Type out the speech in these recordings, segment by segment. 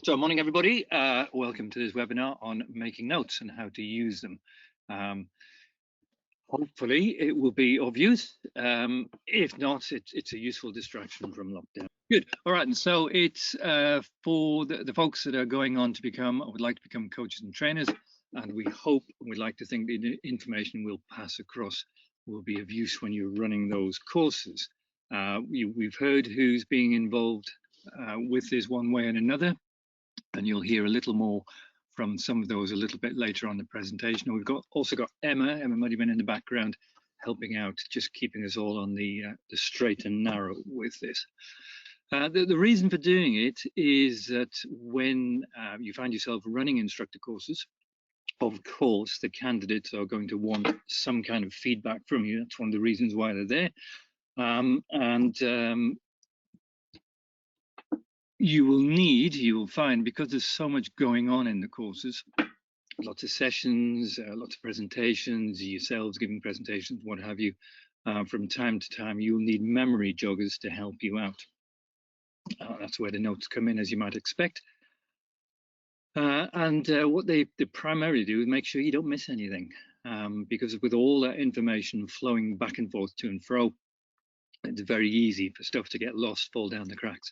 So morning, everybody. Welcome to this webinar on making notes and how to use them. Hopefully it will be of use. If not, it's a useful distraction from lockdown. Good. All right. And so it's for the folks that are going on to become, or would like to become coaches and trainers. And we hope, and we'd like to think the information we'll pass across will be of use when you're running those courses. We've heard who's being involved with this one way and another. And you'll hear a little more from some of those a little bit later on the presentation. We've also got Emma might have been in the background helping out, just keeping us all on the straight and narrow with this. The reason for doing it is that when you find yourself running instructor courses, of course, the candidates are going to want some kind of feedback from you. That's one of the reasons why they're there. You will find, because there's so much going on in the courses, lots of sessions, lots of presentations, yourselves giving presentations, what have you, from time to time, you'll need memory joggers to help you out. That's where the notes come in, as you might expect. What they primarily do is make sure you don't miss anything, because with all that information flowing back and forth to and fro, it's very easy for stuff to get lost, fall down the cracks.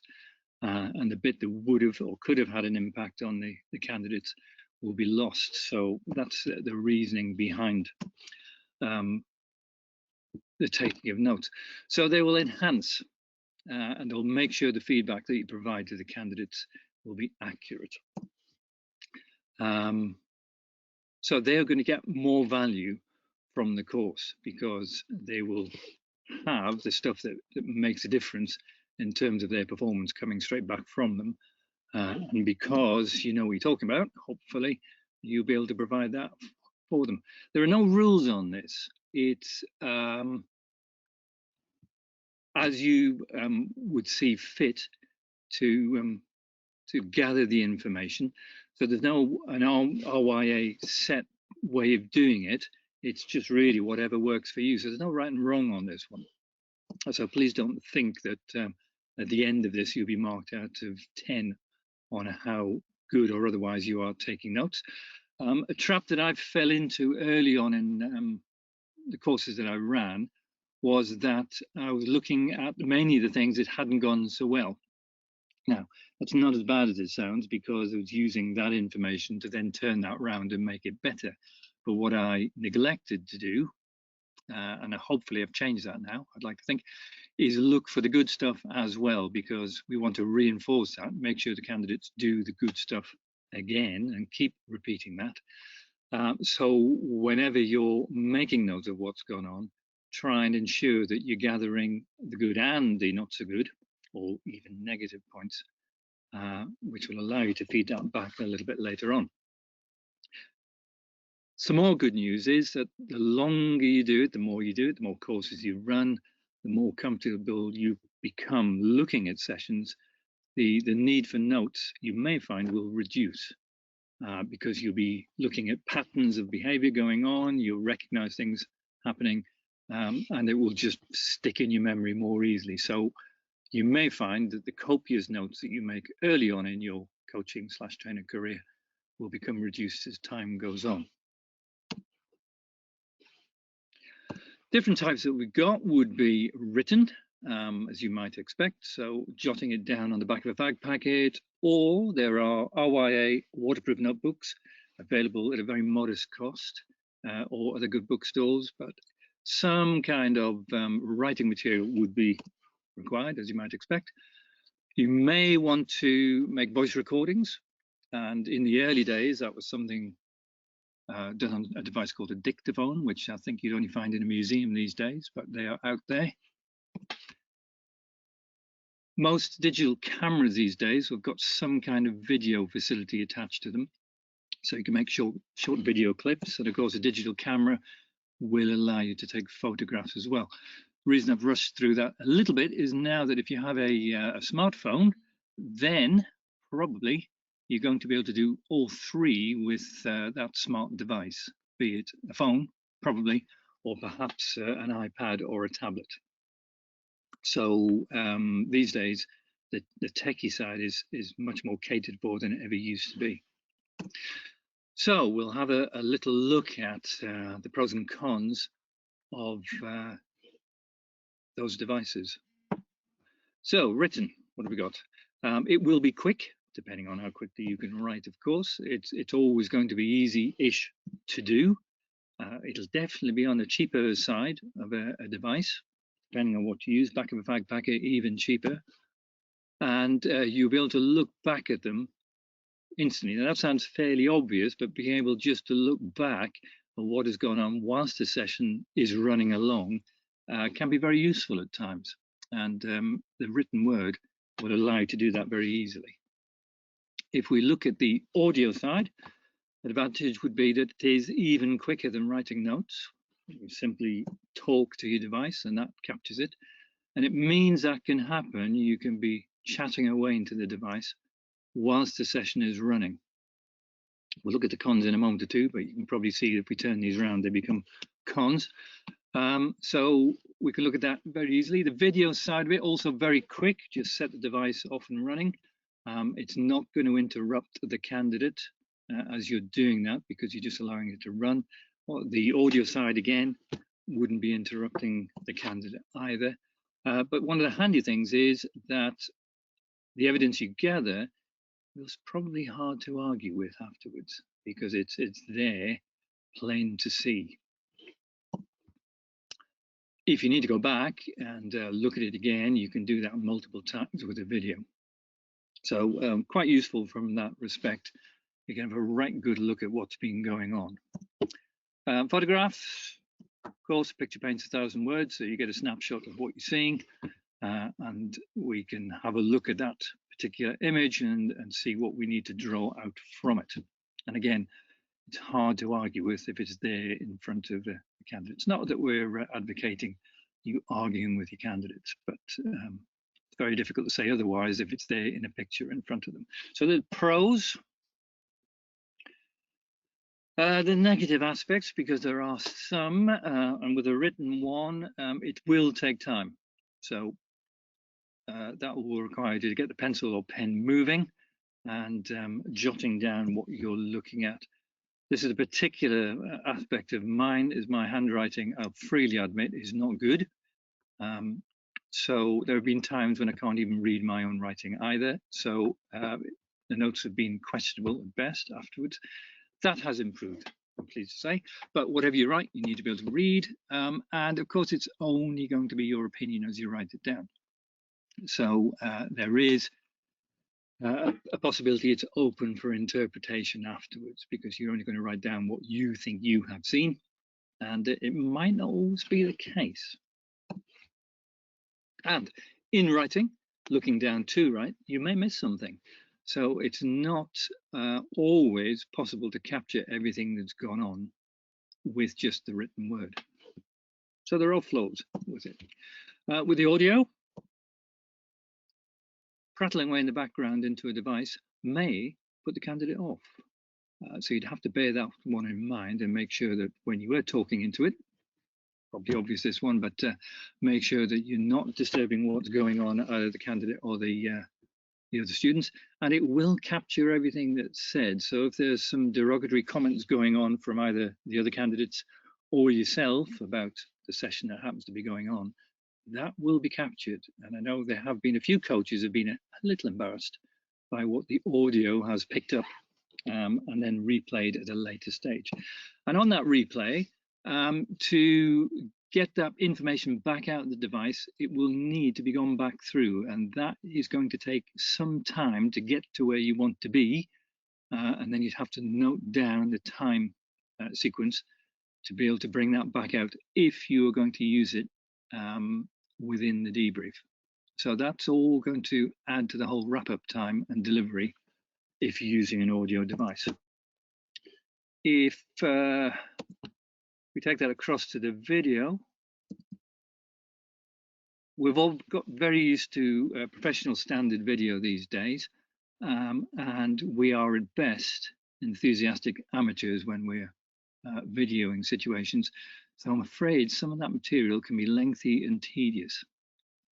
And the bit that would have or could have had an impact on the candidates will be lost. So that's the reasoning behind the taking of notes. So they will enhance and they'll make sure the feedback that you provide to the candidates will be accurate. So they're going to get more value from the course because they will have the stuff that makes a difference in terms of their performance coming straight back from them. And because you know what you're talking about, hopefully you'll be able to provide that for them. There are no rules on this. It's as you would see fit to gather the information. So there's no an RYA set way of doing it. It's just really whatever works for you. So there's no right and wrong on this one. So please don't think that at the end of this, you'll be marked out of 10 on how good or otherwise you are taking notes. A trap that I fell into early on in the courses that I ran was that I was looking at mainly the things that hadn't gone so well. Now, that's not as bad as it sounds because I was using that information to then turn that round and make it better. But what I neglected to do, and hopefully I've changed that now, I'd like to think, is look for the good stuff as well, because we want to reinforce that, make sure the candidates do the good stuff again and keep repeating that. So whenever you're making notes of what's gone on, try and ensure that you're gathering the good and the not so good, or even negative points, which will allow you to feed that back a little bit later on. Some more good news is that the longer you do it, the more you do it, the more courses you run, the more comfortable you become looking at sessions, the need for notes you may find will reduce because you'll be looking at patterns of behavior going on, you'll recognize things happening, and it will just stick in your memory more easily. So you may find that the copious notes that you make early on in your coaching/trainer career will become reduced as time goes on. Different types that we've got would be written, as you might expect, so jotting it down on the back of a fag packet, or there are RYA waterproof notebooks available at a very modest cost, or other good bookstores, but some kind of writing material would be required, as you might expect. You may want to make voice recordings, and in the early days, that was something done on a device called a dictaphone, which I think you'd only find in a museum these days, but they are out there. Most digital cameras these days have got some kind of video facility attached to them, so you can make short video clips. And of course, a digital camera will allow you to take photographs as well. The reason I've rushed through that a little bit is now that if you have a smartphone, then probably you're going to be able to do all three with that smart device, be it a phone, probably, or perhaps an iPad or a tablet. So these days, the techie side is much more catered for than it ever used to be. So we'll have a little look at the pros and cons of those devices. So written, what have we got? It will be quick, depending on how quickly you can write, of course. It's always going to be easy-ish to do. It'll definitely be on the cheaper side of a device, depending on what you use. Back of a fag packer, even cheaper. And you'll be able to look back at them instantly. Now that sounds fairly obvious, but being able just to look back at what has gone on whilst the session is running along can be very useful at times. And the written word will allow you to do that very easily. If we look at the audio side, the advantage would be that it is even quicker than writing notes. You simply talk to your device and that captures it. And it means that can happen. You can be chatting away into the device whilst the session is running. We'll look at the cons in a moment or two, but you can probably see if we turn these around, they become cons. So we can look at that very easily. The video side of it, also very quick. Just set the device off and running. It's not going to interrupt the candidate as you're doing that because you're just allowing it to run. The audio side, again, wouldn't be interrupting the candidate either. But one of the handy things is that the evidence you gather is probably hard to argue with afterwards because it's there, plain to see. If you need to go back and look at it again, you can do that multiple times with a video. So quite useful from that respect. You can have a right good look at what's been going on. Photographs, of course, a picture paints 1,000 words, so you get a snapshot of what you're seeing, and we can have a look at that particular image and see what we need to draw out from it. And again, it's hard to argue with if it's there in front of the candidate. It's not that we're advocating you arguing with your candidates, but it's very difficult to say otherwise if it's there in a picture in front of them. So the pros, the negative aspects, because there are some, and with a written one, it will take time. So that will require you to get the pencil or pen moving and jotting down what you're looking at. This is a particular aspect of mine, is my handwriting, I'll freely admit, is not good. So there have been times when I can't even read my own writing either. So the notes have been questionable at best afterwards. That has improved, I'm pleased to say. But whatever you write, you need to be able to read. And of course, it's only going to be your opinion as you write it down. So there is a possibility it's open for interpretation afterwards because you're only going to write down what you think you have seen. And it might not always be the case. And in writing, looking down to right, you may miss something. So it's not always possible to capture everything that's gone on with just the written word. So there are flaws with it. With the audio, prattling away in the background into a device may put the candidate off. So you'd have to bear that one in mind and make sure that when you were talking into it, probably obvious this one, but make sure that you're not disturbing what's going on, either the candidate or the other students, and it will capture everything that's said. So if there's some derogatory comments going on from either the other candidates or yourself about the session that happens to be going on, that will be captured. And I know there have been a few coaches who have been a little embarrassed by what the audio has picked up and then replayed at a later stage. And on that replay, to get that information back out of the device, it will need to be gone back through, and that is going to take some time to get to where you want to be, and then you'd have to note down the time sequence to be able to bring that back out if you are going to use it within the debrief. So that's all going to add to the whole wrap-up time and delivery if you're using an audio device. If we take that across to the video, we've all got very used to professional standard video these days, and we are at best enthusiastic amateurs when we're videoing situations. So I'm afraid some of that material can be lengthy and tedious.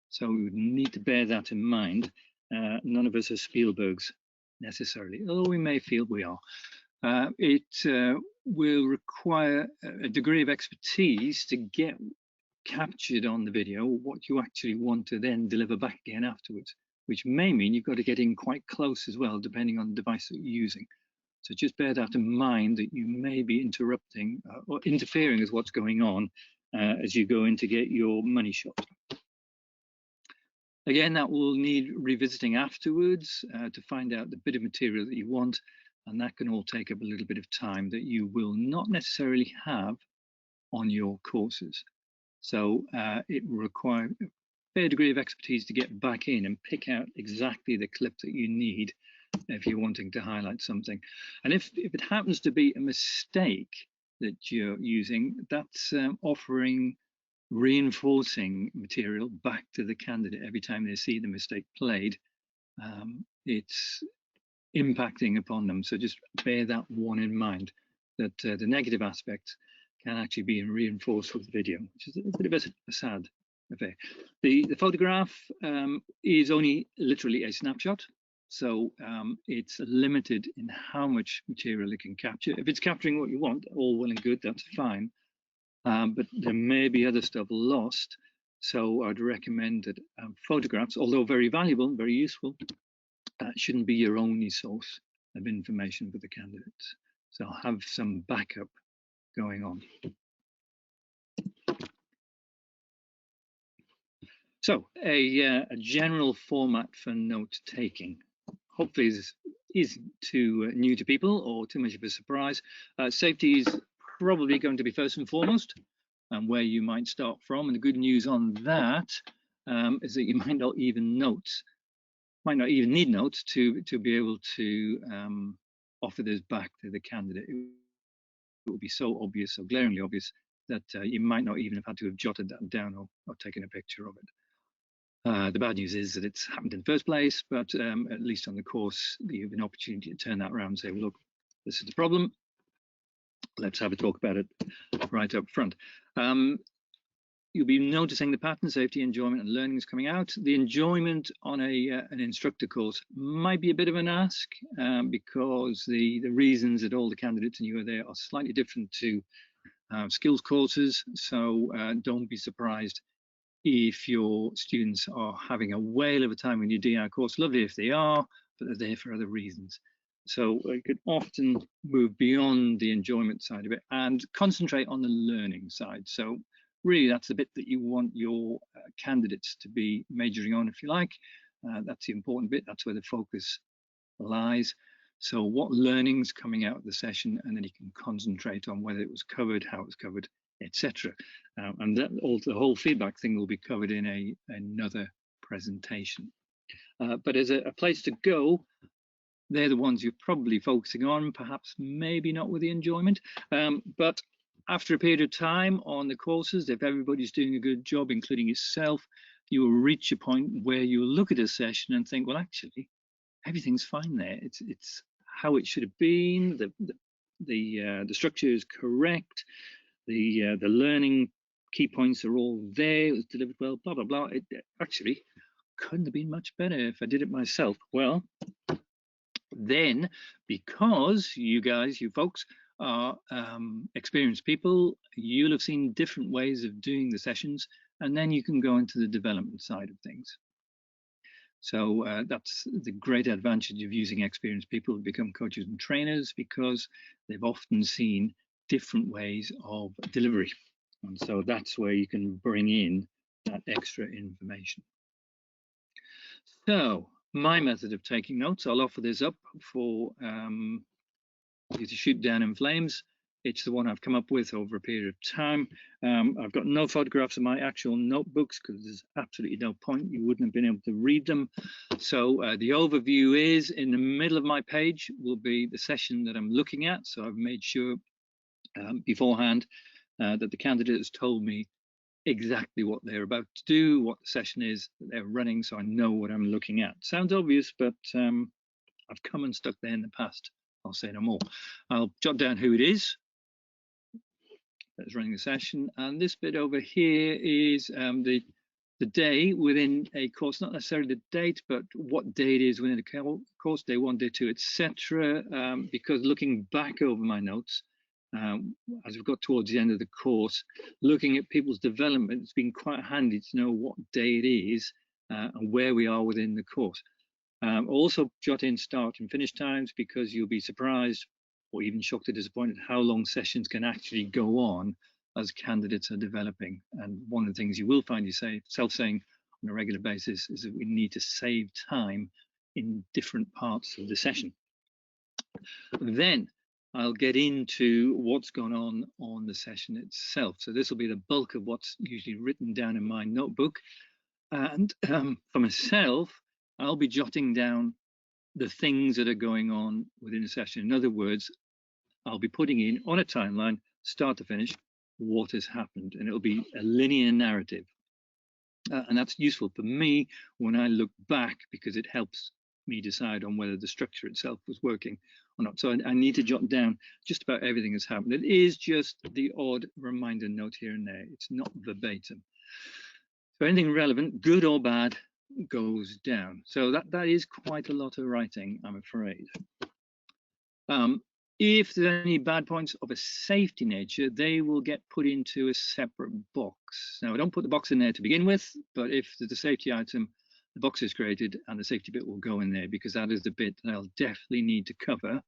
So we would need to bear that in mind None of us are Spielbergs necessarily, although we may feel we are. It will require a degree of expertise to get captured on the video what you actually want to then deliver back again afterwards, which may mean you've got to get in quite close as well, depending on the device that you're using. So just bear that in mind, that you may be interrupting or interfering with what's going on as you go in to get your money shot. Again, that will need revisiting afterwards to find out the bit of material that you want, and that can all take up a little bit of time that you will not necessarily have on your courses. So it will require a fair degree of expertise to get back in and pick out exactly the clip that you need if you're wanting to highlight something. And if it happens to be a mistake that you're using, that's offering reinforcing material back to the candidate every time they see the mistake played. It's impacting upon them. So just bear that one in mind, that the negative aspects can actually be reinforced with the video, which is a bit of a sad affair. The photograph is only literally a snapshot. So it's limited in how much material it can capture. If it's capturing what you want, all well and good, that's fine. But there may be other stuff lost. So I'd recommend that photographs, although very valuable, very useful, shouldn't be your only source of information for the candidates. So have some backup going on. So a general format for note taking. Hopefully this isn't too new to people or too much of a surprise. Safety is probably going to be first and foremost, and where you might start from. And the good news on that is that you might not even need notes to be able to offer this back to the candidate. It will be so obvious, so glaringly obvious, that you might not even have had to have jotted that down or taken a picture of it. The bad news is that it's happened in the first place, but at least on the course, you have an opportunity to turn that around and say, well, look, this is the problem. Let's have a talk about it right up front. You'll be noticing the pattern, safety, enjoyment, and learning is coming out. The enjoyment on an instructor course might be a bit of an ask because the reasons that all the candidates and you are there are slightly different to skills courses. So don't be surprised if your students are having a whale of a time in your DI course. Lovely if they are, but they're there for other reasons. So you could often move beyond the enjoyment side of it and concentrate on the learning side. So really, that's the bit that you want your candidates to be majoring on, if you like. That's the important bit. That's where the focus lies. So what learning's coming out of the session, and then you can concentrate on whether it was covered, how it was covered, etc. And that, the whole feedback thing will be covered in another presentation. But as a place to go, they're the ones you're probably focusing on, perhaps maybe not with the enjoyment, but after a period of time on the courses, if everybody's doing a good job, including yourself, you will reach a point where you look at a session and think, well, actually, everything's fine there. It's how it should have been. The structure is correct. The learning key points are all there. It was delivered well. Blah blah blah. It actually couldn't have been much better if I did it myself. Well, then because you folks are experienced people, you'll have seen different ways of doing the sessions, and then you can go into the development side of things. So that's the great advantage of using experienced people to become coaches and trainers, because they've often seen different ways of delivery. And so that's where you can bring in that extra information. So my method of taking notes, I'll offer this up for you to shoot down in flames. It's the one I've come up with over a period of time. I've got no photographs of my actual notebooks because there's absolutely no point. You wouldn't have been able to read them. So the overview is in the middle of my page will be the session that I'm looking at. So I've made sure beforehand that the candidate has told me exactly what they're about to do, what the session is that they're running, so I know what I'm looking at. Sounds obvious, but I've come and stuck there in the past. I'll say no more. I'll jot down who it is that's running the session, and this bit over here is the the day within a course, not necessarily the date, but what day it is within a course, day 1, day 2, etc. Because looking back over my notes, as we've got towards the end of the course, looking at people's development, it's been quite handy to know what day it is and where we are within the course. Also jot in start and finish times, because you'll be surprised or even shocked or disappointed how long sessions can actually go on as candidates are developing. And one of the things you will find yourself saying on a regular basis is that we need to save time in different parts of the session. Then I'll get into what's gone on the session itself. So this will be the bulk of what's usually written down in my notebook. And for myself, I'll be jotting down the things that are going on within a session. In other words, I'll be putting in on a timeline, start to finish, what has happened, and it'll be a linear narrative. And that's useful for me when I look back, because it helps me decide on whether the structure itself was working or not. So I need to jot down just about everything that's happened. It is just the odd reminder note here and there. It's not verbatim. So anything relevant, good or bad, goes down. So that is quite a lot of writing, I'm afraid. If there's any bad points of a safety nature, they will get put into a separate box. Now, I don't put the box in there to begin with, but if there's a safety item, the box is created and the safety bit will go in there, because that is the bit that I'll definitely need to cover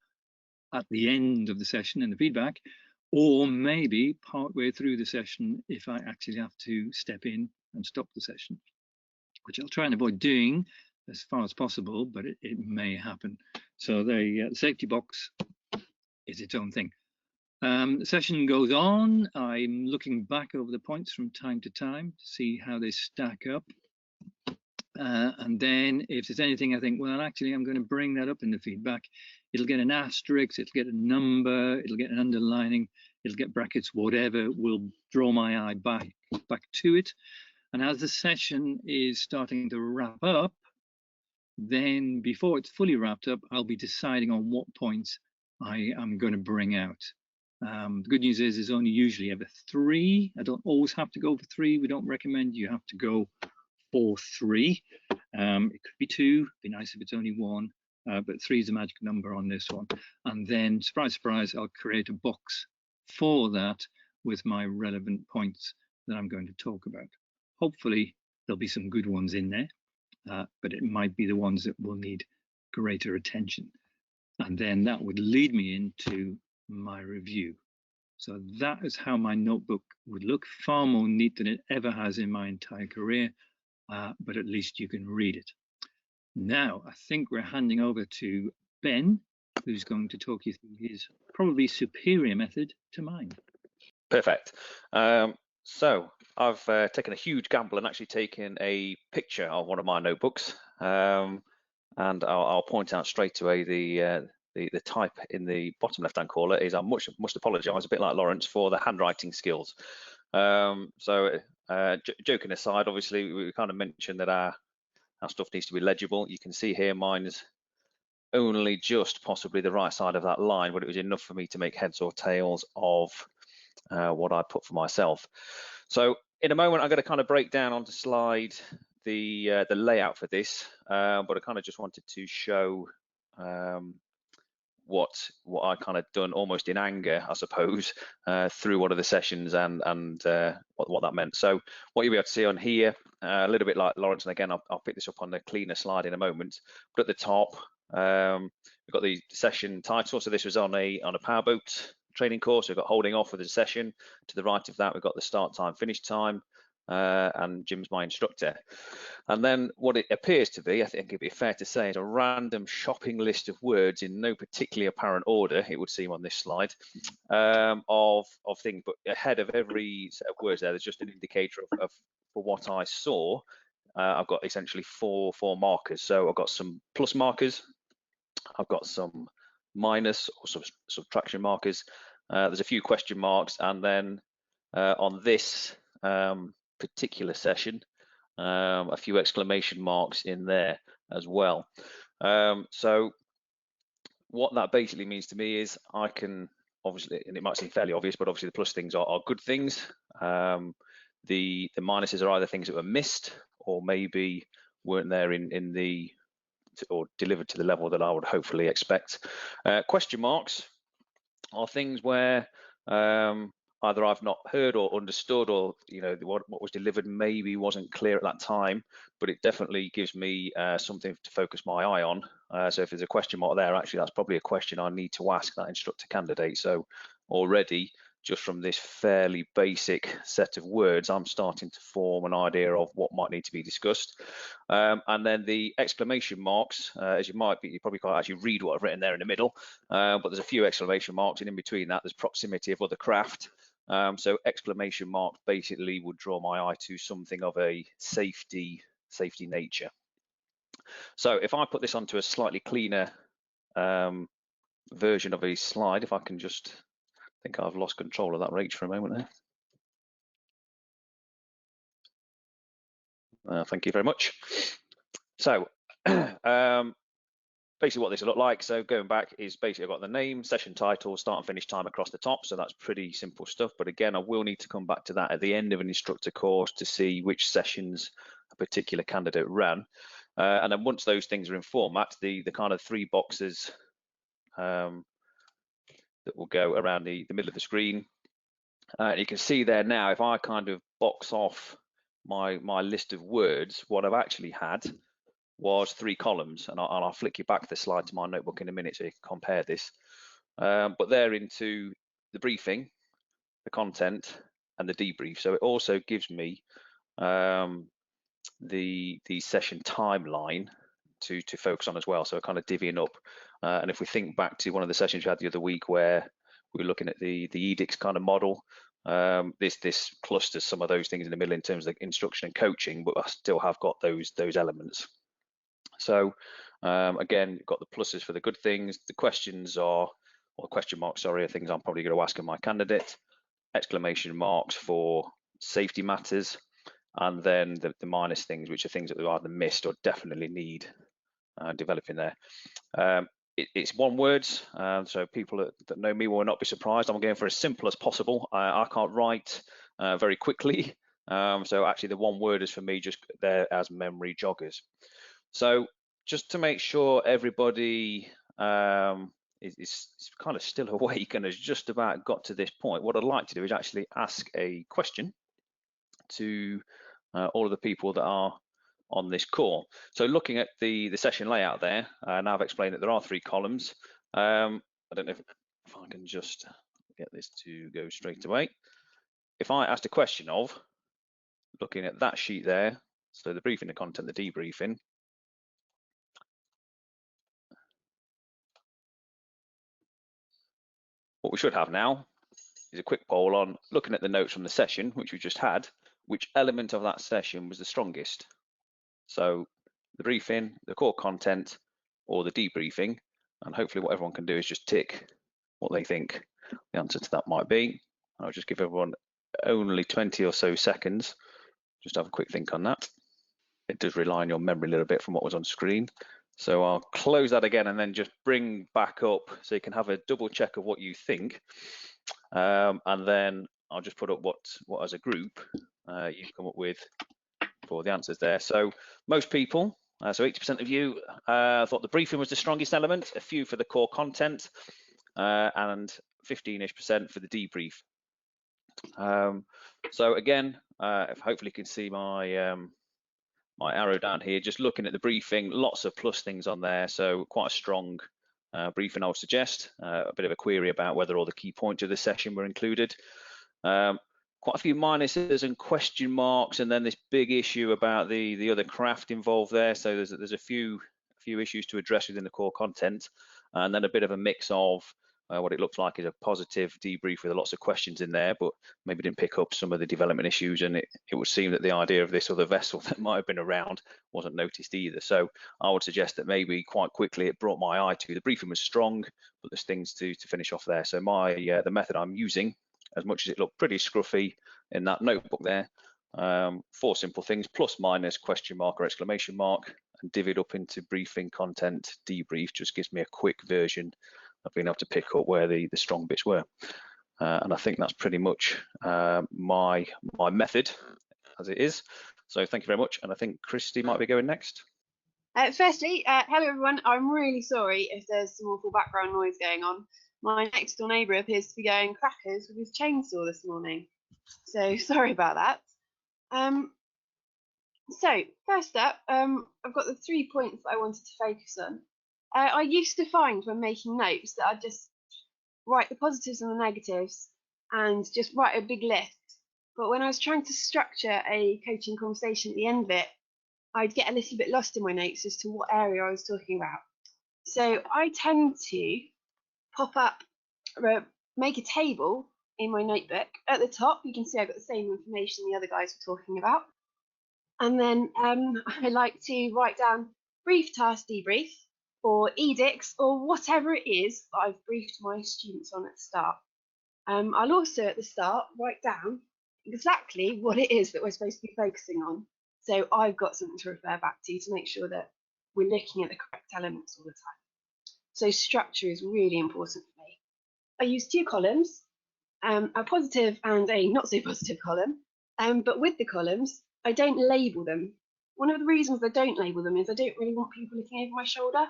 at the end of the session and the feedback, or maybe partway through the session if I actually have to step in and stop the session, which I'll try and avoid doing as far as possible, but it may happen. So the safety box is its own thing. The session goes on. I'm looking back over the points from time to time to see how they stack up. And then if there's anything I think, well, actually, I'm going to bring that up in the feedback, it'll get an asterisk, it'll get a number, it'll get an underlining, it'll get brackets, whatever will draw my eye back to it. And as the session is starting to wrap up, then before it's fully wrapped up, I'll be deciding on what points I am going to bring out. The good news is there's only usually ever 3. I don't always have to go for 3. We don't recommend you have to go for 3. It could be 2. It'd be nice if it's only 1, but 3 is the magic number on this one. And then, surprise, surprise, I'll create a box for that with my relevant points that I'm going to talk about. Hopefully, there'll be some good ones in there, but it might be the ones that will need greater attention. And then that would lead me into my review. So that is how my notebook would look, far more neat than it ever has in my entire career, but at least you can read it. Now, I think we're handing over to Ben, who's going to talk you through his probably superior method to mine. Perfect. So I've taken a huge gamble and actually taken a picture of one of my notebooks, and I'll point out straight away the type in the bottom left-hand corner is I must apologise, a bit like Lawrence, for the handwriting skills. So joking aside, obviously we kind of mentioned that our stuff needs to be legible. You can see here mine's only just possibly the right side of that line, but it was enough for me to make heads or tails of what I put for myself. So in a moment, I'm going to kind of break down onto slide the layout for this, but I kind of just wanted to show what I kind of done almost in anger, I suppose, through one of the sessions and what that meant. So what you'll be able to see on here, a little bit like Lawrence, and again, I'll pick this up on the cleaner slide in a moment, but at the top, we've got the session title. So this was on a powerboat training course. We've got holding off with the session. To the right of that, we've got the start time, finish time, and Jim's my instructor. And then what it appears to be, I think it'd be fair to say, is a random shopping list of words in no particularly apparent order, it would seem on this slide, of things. But ahead of every set of words there's just an indicator of for what I saw. I've got essentially four markers. So I've got some plus markers, I've got some minus or some subtraction markers, there's a few question marks, and then on this particular session, a few exclamation marks in there as well. So what that basically means to me is I can obviously, and it might seem fairly obvious, but obviously the plus things are good things. the minuses are either things that were missed or maybe weren't there in the, or delivered to the level that I would hopefully expect. Question marks are things where either I've not heard or understood, or what was delivered maybe wasn't clear at that time, but it definitely gives me something to focus my eye on. So if there's a question mark there, actually that's probably a question I need to ask that instructor candidate. So already, just from this fairly basic set of words, I'm starting to form an idea of what might need to be discussed. And then the exclamation marks, as you probably can't actually read what I've written there in the middle, but there's a few exclamation marks, and in between that there's proximity of other craft. So exclamation marks basically would draw my eye to something of a safety nature. So if I put this onto a slightly cleaner version of a slide, if I can just, I think I've lost control of that Rach for a moment there. Thank you very much. So basically what this will look like, so going back, is basically I've got the name, session title, start and finish time across the top, so that's pretty simple stuff. But again, I will need to come back to that at the end of an instructor course to see which sessions a particular candidate ran. And then once those things are in format, the kind of 3 boxes that will go around the middle of the screen, you can see there now, if I kind of box off my list of words, what I've actually had was 3 columns, and I'll flick you back the slide to my notebook in a minute so you can compare this. But they're into the briefing, the content, and the debrief. So it also gives me the session timeline to focus on as well. So kind of divvying up. And if we think back to one of the sessions we had the other week where we were looking at the edicts kind of model, this clusters some of those things in the middle in terms of instruction and coaching, but I still have got those elements. So again, you've got the pluses for the good things. The questions are, or question marks, sorry, are things I'm probably going to ask of my candidate. Exclamation marks for safety matters, and then the minus things, which are things that we either missed or definitely need developing there. It's one words, so people that know me will not be surprised. I'm going for as simple as possible. I can't write very quickly, so actually the one word is for me just there as memory joggers. So just to make sure everybody is kind of still awake and has just about got to this point, what I'd like to do is actually ask a question to all of the people that are on this call. So looking at the session layout there, now I've explained that there are 3 columns. I don't know if I can just get this to go straight away. If I asked a question of, looking at that sheet there, so the briefing, the content, the debriefing, what we should have now is a quick poll on, looking at the notes from the session, which we just had, which element of that session was the strongest? So the briefing, the core content, or the debriefing, and hopefully what everyone can do is just tick what they think the answer to that might be. I'll just give everyone only 20 or so seconds just to have a quick think on that. It does rely on your memory a little bit from what was on screen. So I'll close that again and then just bring back up so you can have a double check of what you think. And then I'll just put up what as a group you've come up with for the answers there. So most people, so 80% of you thought the briefing was the strongest element, a few for the core content, and 15-ish% for the debrief. So again, if hopefully you can see my my arrow down here, just looking at the briefing, lots of plus things on there, so quite a strong briefing I would suggest. A bit of a query about whether all the key points of the session were included. Quite a few minuses and question marks, and then this big issue about the other craft involved there. So there's a few issues to address within the core content, and then a bit of a mix of what it looks like is a positive debrief with lots of questions in there, but maybe didn't pick up some of the development issues, and it would seem that the idea of this other vessel that might have been around wasn't noticed either. So I would suggest that maybe quite quickly it brought my eye to the briefing was strong, but there's things to finish off there. So my the method I'm using, as much as it looked pretty scruffy in that notebook there, 4 simple things, plus, minus, question mark or exclamation mark, and divvied up into briefing, content, debrief, just gives me a quick version of being able to pick up where the strong bits were. And I think that's pretty much my method as it is. So thank you very much. And I think Christy might be going next. Firstly, hello everyone. I'm really sorry if there's some awful background noise going on. My next door neighbour appears to be going crackers with his chainsaw this morning. So sorry about that. So first up, I've got the 3 points that I wanted to focus on. I used to find when making notes that I'd just write the positives and the negatives and just write a big list. But when I was trying to structure a coaching conversation at the end of it, I'd get a little bit lost in my notes as to what area I was talking about. So I tend to pop up, make a table in my notebook. At the top, you can see I've got the same information the other guys were talking about. And then I like to write down brief task debrief or edicts or whatever it is that I've briefed my students on at the start. I'll also at the start write down exactly what it is that we're supposed to be focusing on. So I've got something to refer back to make sure that we're looking at the correct elements all the time. So structure is really important for me. I use 2 columns, a positive and a not so positive column, but with the columns, I don't label them. One of the reasons I don't label them is I don't really want people looking over my shoulder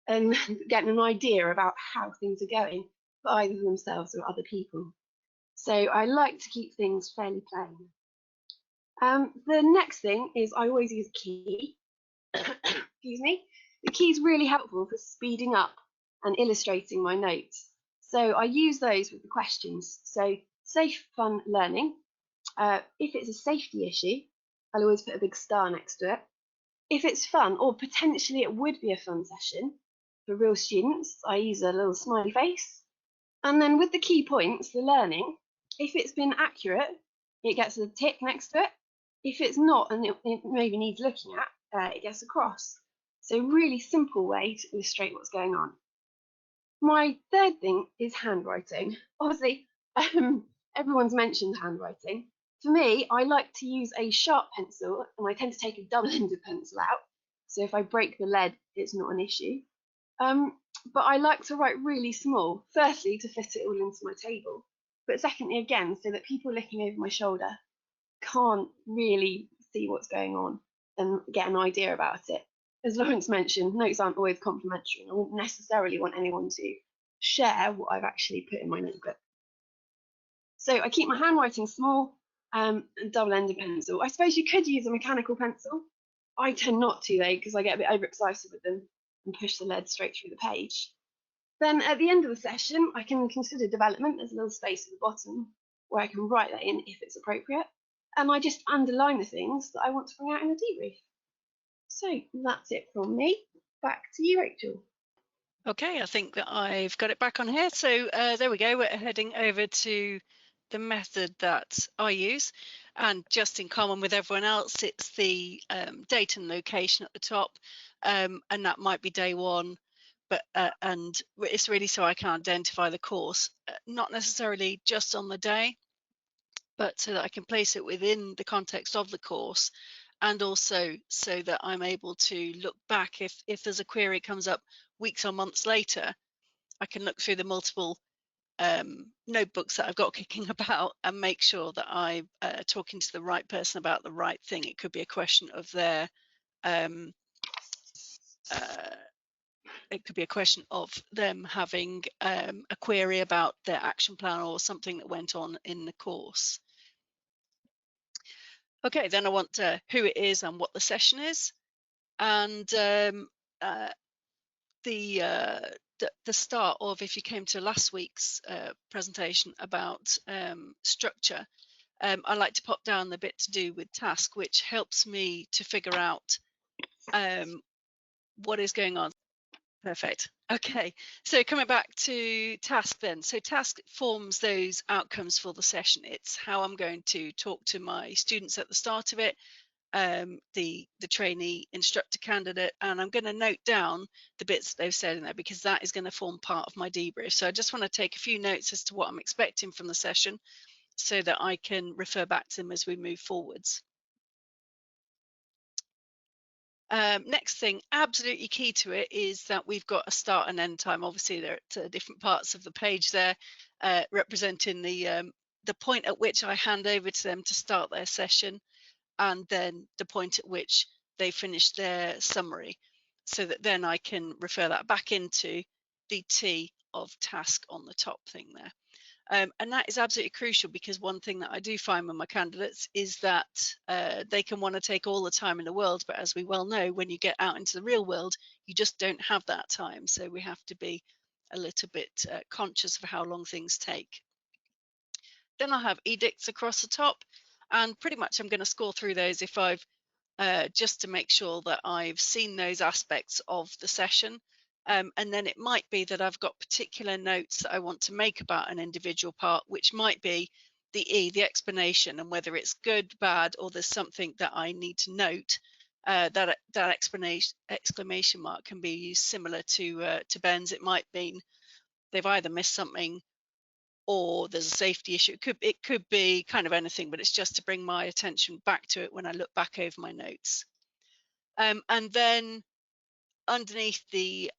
and getting an idea about how things are going for either themselves or other people. So I like to keep things fairly plain. The next thing is I always use a key. Excuse me. The key is really helpful for speeding up and illustrating my notes. So I use those with the questions. So safe, fun, learning. If it's a safety issue, I'll always put a big star next to it. If it's fun, or potentially it would be a fun session for real students, I use a little smiley face. And then with the key points, the learning, if it's been accurate, it gets a tick next to it. If it's not, and it maybe needs looking at, it gets a cross. So really simple way to illustrate what's going on. My third thing is handwriting. Obviously, everyone's mentioned handwriting. For me, I like to use a sharp pencil, and I tend to take a double-ended pencil out. So if I break the lead, it's not an issue. But I like to write really small, firstly to fit it all into my table, but secondly again so that people looking over my shoulder can't really see what's going on and get an idea about it. As Lawrence mentioned, notes aren't always complimentary, and I wouldn't necessarily want anyone to share what I've actually put in my notebook. So I keep my handwriting small and double-ended pencil. I suppose you could use a mechanical pencil. I tend not to though, because I get a bit overexcited with them and push the lead straight through the page. Then at the end of the session, I can consider development. There's a little space at the bottom where I can write that in if it's appropriate. And I just underline the things that I want to bring out in a debrief. So that's it from me. Back to you, Rachel. Okay, I think that I've got it back on here. So there we go. We're heading over to the method that I use. And just in common with everyone else, it's the date and location at the top. And that might be day 1. But and it's really so I can identify the course, not necessarily just on the day, but so that I can place it within the context of the course, and also so that I'm able to look back if there's a query comes up weeks or months later. I can look through the multiple notebooks that I've got kicking about and make sure that I'm talking to the right person about the right thing. It could be a question of their it could be a question of them having a query about their action plan or something that went on in the course. Okay, then I want who it is and what the session is, and the start of, if you came to last week's presentation about structure, I like to pop down the bit to do with task, which helps me to figure out what is going on. Perfect. Okay, so coming back to task then. So task forms those outcomes for the session. It's how I'm going to talk to my students at the start of it, the trainee instructor candidate, and I'm going to note down the bits that they've said in there because that is going to form part of my debrief. So I just want to take a few notes as to what I'm expecting from the session so that I can refer back to them as we move forwards. Next thing, absolutely key to it, is that we've got a start and end time. Obviously, they're at different parts of the page there, representing the point at which I hand over to them to start their session, and then the point at which they finish their summary, so that then I can refer that back into the T of task on the top thing there. And that is absolutely crucial, because one thing that I do find with my candidates is that they can want to take all the time in the world, but as we well know, when you get out into the real world, you just don't have that time. So we have to be a little bit conscious of how long things take. Then I'll have edicts across the top, and pretty much I'm going to score through those if I've just to make sure that I've seen those aspects of the session. And then it might be that I've got particular notes that I want to make about an individual part, which might be the E, the explanation, and whether it's good, bad, or there's something that I need to note. That exclamation mark can be used similar to Ben's. It might mean they've either missed something or there's a safety issue. It could be kind of anything, but it's just to bring my attention back to it when I look back over my notes. And then underneath the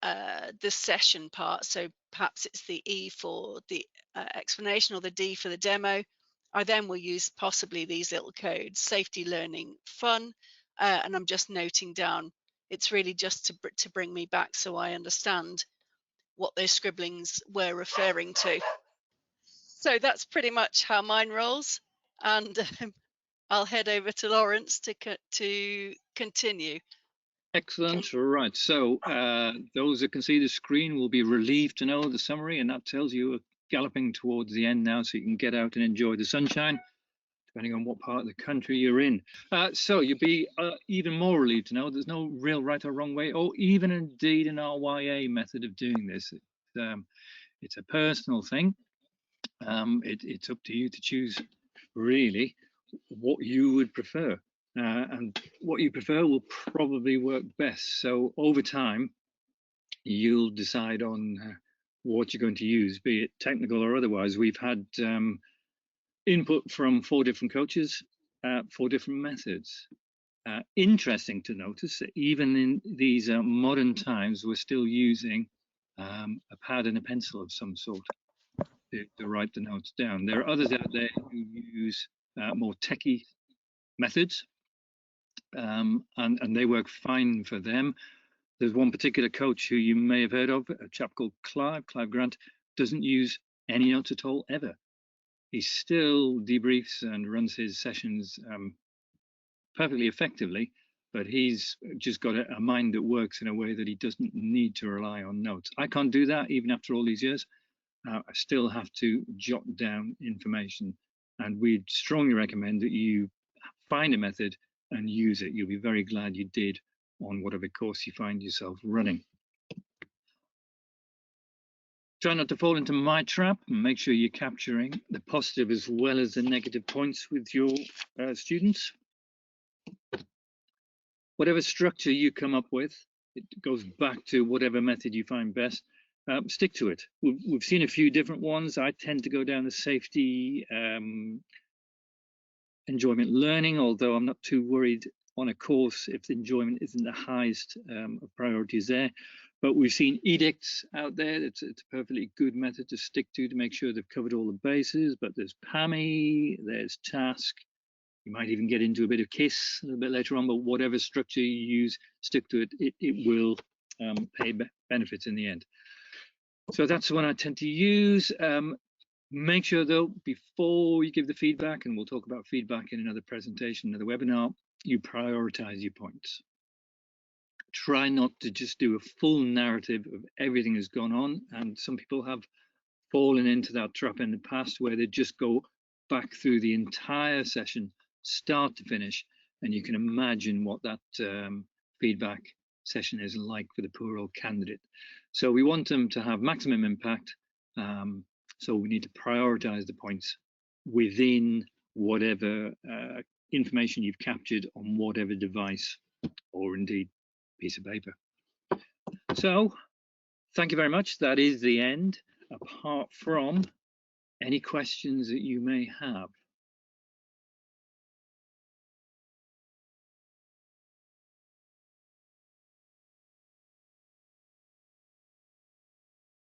session part, so perhaps it's the E for the explanation or the D for the demo, I then will use possibly these little codes: safety, learning, fun, and I'm just noting down. It's really just to bring me back so I understand what those scribblings were referring to. So that's pretty much how mine rolls, and I'll head over to Lawrence to continue. Excellent. Right. So those that can see the screen will be relieved to know the summary, and that tells you we're galloping towards the end now, so you can get out and enjoy the sunshine, depending on what part of the country you're in. So you'll be even more relieved to know there's no real right or wrong way, or even indeed an RYA method of doing this. It's a personal thing. It's up to you to choose really what you would prefer, and what you prefer will probably work best. So over time, you'll decide on what you're going to use, be it technical or otherwise. We've had input from 4 different coaches, 4 different methods. Interesting to notice that even in these modern times, we're still using a pad and a pencil of some sort to write the notes down. There are others out there who use more techie methods, and they work fine for them. There's one particular coach who you may have heard of, a chap called Clive Grant, doesn't use any notes at all, ever. He still debriefs and runs his sessions perfectly effectively, but he's just got a mind that works in a way that he doesn't need to rely on notes. I can't do that even after all these years. I still have to jot down information, and we'd strongly recommend that you find a method and use it. You'll be very glad you did on whatever course you find yourself running. Try not to fall into my trap, and make sure you're capturing the positive as well as the negative points with your students. Whatever structure you come up with, it goes back to whatever method you find best. Stick to it. We've seen a few different ones. I tend to go down the safety, enjoyment, learning, although I'm not too worried on a course if the enjoyment isn't the highest of priorities there. But we've seen edicts out there. It's a perfectly good method to stick to make sure they've covered all the bases. But there's PAMI, there's task. You might even get into a bit of KISS a little bit later on, but whatever structure you use, stick to it. It will pay benefits in the end. So that's the one I tend to use. Make sure though, before you give the feedback, and we'll talk about feedback in another presentation, another webinar, you prioritize your points. Try not to just do a full narrative of everything that's gone on. And some people have fallen into that trap in the past where they just go back through the entire session, start to finish, and you can imagine what that feedback session is like for the poor old candidate. So we want them to have maximum impact. So we need to prioritize the points within whatever information you've captured on whatever device or indeed piece of paper. So thank you very much. That is the end, apart from any questions that you may have.